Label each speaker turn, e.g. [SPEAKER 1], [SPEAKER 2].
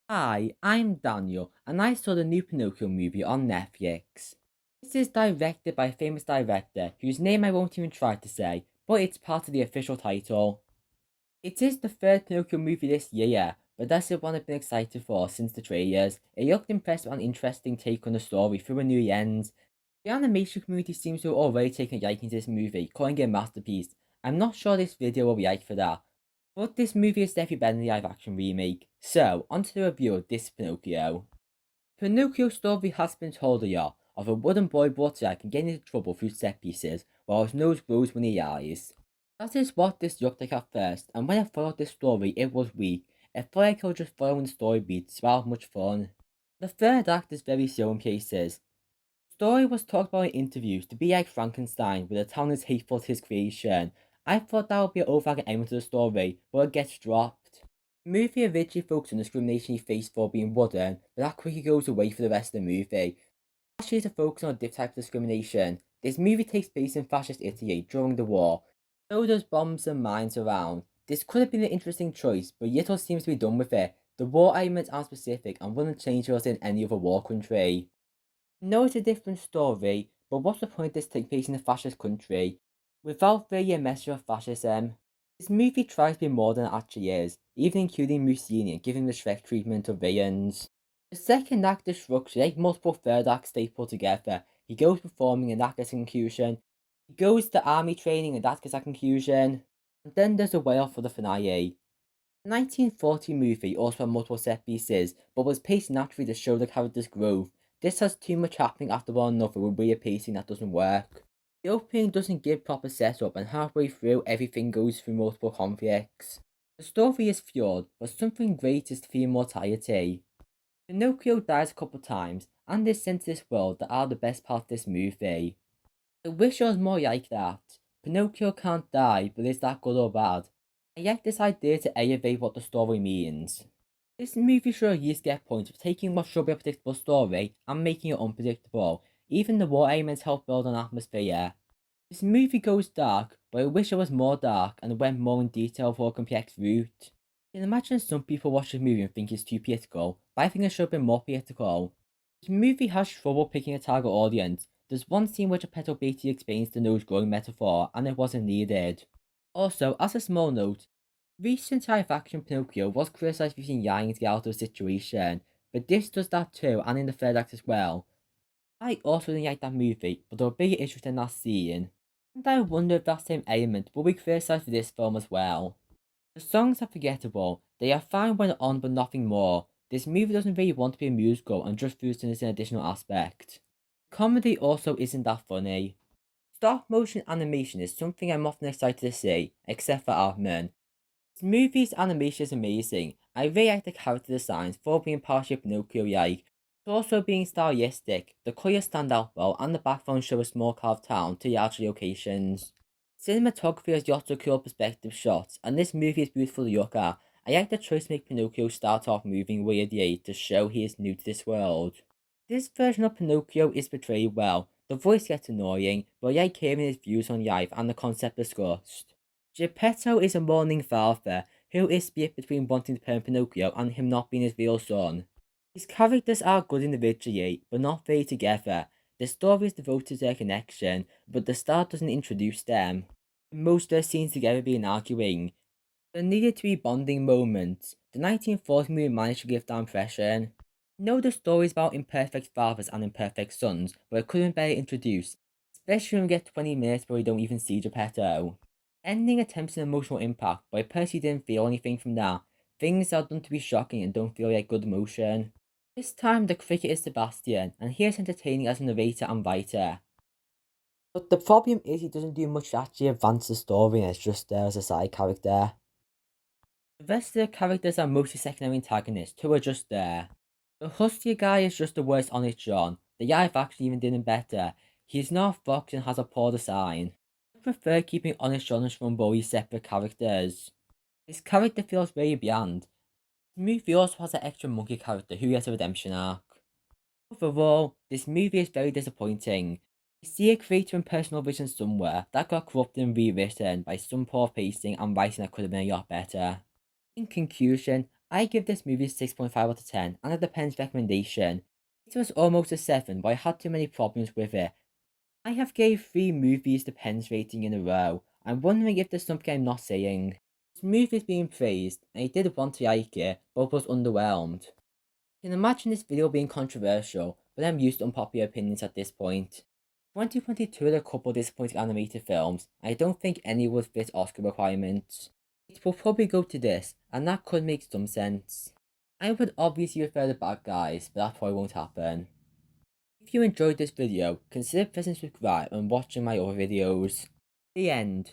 [SPEAKER 1] Hi, I'm Daniel, and I saw the new Pinocchio movie on Netflix. This is directed by a famous director whose name I won't even try to say, but it's part of the official title. It is the third Pinocchio movie this year, but that's the one I've been excited for since the trailers. It looked impressive and interesting take on the story through a new lens. The animation community seems to have already taken a liking to this movie, calling it a masterpiece. I'm not sure this video will be right for that, but this movie is definitely better than the live action remake. So, onto the review of this Pinocchio. Pinocchio's story has been told a lot of a wooden boy brought to life and getting into trouble through set pieces while his nose grows when he lies. That is what this looked like at first, and when I followed this story, it was weak. It felt like I was just following the story beats without much fun. The third act is very slow in places. The story was talked about in interviews to be like Frankenstein, where the town is hateful to his creation. I thought that would be an overarching element to the story, but it gets dropped. The movie originally focused on the discrimination he faced for being wooden, but that quickly goes away for the rest of the movie. Actually, to focus on a different type of discrimination. This movie takes place in fascist Italy during the war, so there's bombs and mines around. This could have been an interesting choice, but little seems to be done with it. The war elements aren't specific and wouldn't change us in any other war country. No, it's a different story, but what's the point of this taking place in a fascist country without really a message of fascism? This movie tries to be more than it actually is, even including Mussolini and giving the Shrek treatment of villains. The second act is structured like multiple third acts stapled together. He goes performing and that gets a conclusion. He goes to army training and that gets a conclusion. And then there's a whale for the finale. The 1940 movie also had multiple set pieces, but was paced naturally to show the character's growth. This has too much happening after one another with weird pacing that doesn't work. The opening doesn't give proper setup, and halfway through everything goes through multiple conflicts. The story is flawed, but something great is the immortality. Pinocchio dies a couple times, and is sent to this world that are the best part of this movie. I wish it was more like that. Pinocchio can't die, but is that good or bad? I like this idea to elevate what the story means. This movie should at least get points for taking what should be a predictable story and making it unpredictable. Even the war elements help build an atmosphere. This movie goes dark, but I wish it was more dark and went more in detail for a complex route. I can imagine some people watch this movie and think it's too political, but I think it should have been more political. This movie has trouble picking a target audience. There's one scene which a petal Beatty explains the nose growing metaphor, and it wasn't needed. Also, as a small note, recent live action Pinocchio was criticised for using lying to get out of a situation, but this does that too, and in the third act as well. I also didn't like that movie, but there were bigger issues than that scene. And I wonder if that same element will be criticised for this film as well. The songs are forgettable, they are fine when on but nothing more. This movie doesn't really want to be a musical and just feels in an additional aspect. Comedy also isn't that funny. Stop motion animation is something I'm often excited to see, except for Artman. This movie's animation is amazing. I really like the character designs for being partially Pinocchio-like, but also being stylistic. The colours stand out well, and the background show a small carved town to larger locations. Cinematography has lots of cool perspective shots, and this movie is beautiful to look at. I like the choice to make Pinocchio start off moving weirdly to show he is new to this world. This version of Pinocchio is portrayed well. The voice gets annoying, but I like hearing his views on life and the concept discussed. Geppetto is a mourning father who is split between wanting to parent Pinocchio and him not being his real son. His characters are good individually, but not very together. The story is devoted to their connection, but the start doesn't introduce them. Most of their scenes together being arguing. There needed to be bonding moments. The 1940 movie managed to give that impression. No, the story is about imperfect fathers and imperfect sons, but it couldn't better introduced, especially when we get 20 minutes where we don't even see Geppetto. Ending attempts an emotional impact, but I personally didn't feel anything from that. Things are done to be shocking and don't feel like good emotion. This time the cricket is Sebastian, and he is entertaining as a narrator and writer. But the problem is he doesn't do much to actually advance the story and it's just there as a side character. The rest of the characters are mostly secondary antagonists who are just there. The huskier guy is just the worst Honest John. The guy I've actually even did him better. He's not a fox and has a poor design. I prefer keeping Honest John and Stromboli separate characters. His character feels very bland. The movie also has an extra monkey character who gets a redemption arc. Overall, this movie is very disappointing. I see a creative and personal vision somewhere that got corrupted and rewritten by some poor pacing and writing that could have been a lot better. In conclusion, I give this movie 6.5 out of 10, and it depends recommendation. It was almost a 7, but I had too many problems with it. I have gave 3 movies the Pens rating in a row. I'm wondering if there's something I'm not saying. This movie is being praised, and I did want to like it, but was underwhelmed. I can imagine this video being controversial, but I'm used to unpopular opinions at this point. 2022 had a couple disappointing animated films, and I don't think any would fit Oscar requirements. It will probably go to this, and that could make some sense. I would obviously prefer the bad guys, but that probably won't happen. If you enjoyed this video, consider pressing subscribe and watching my other videos. The end.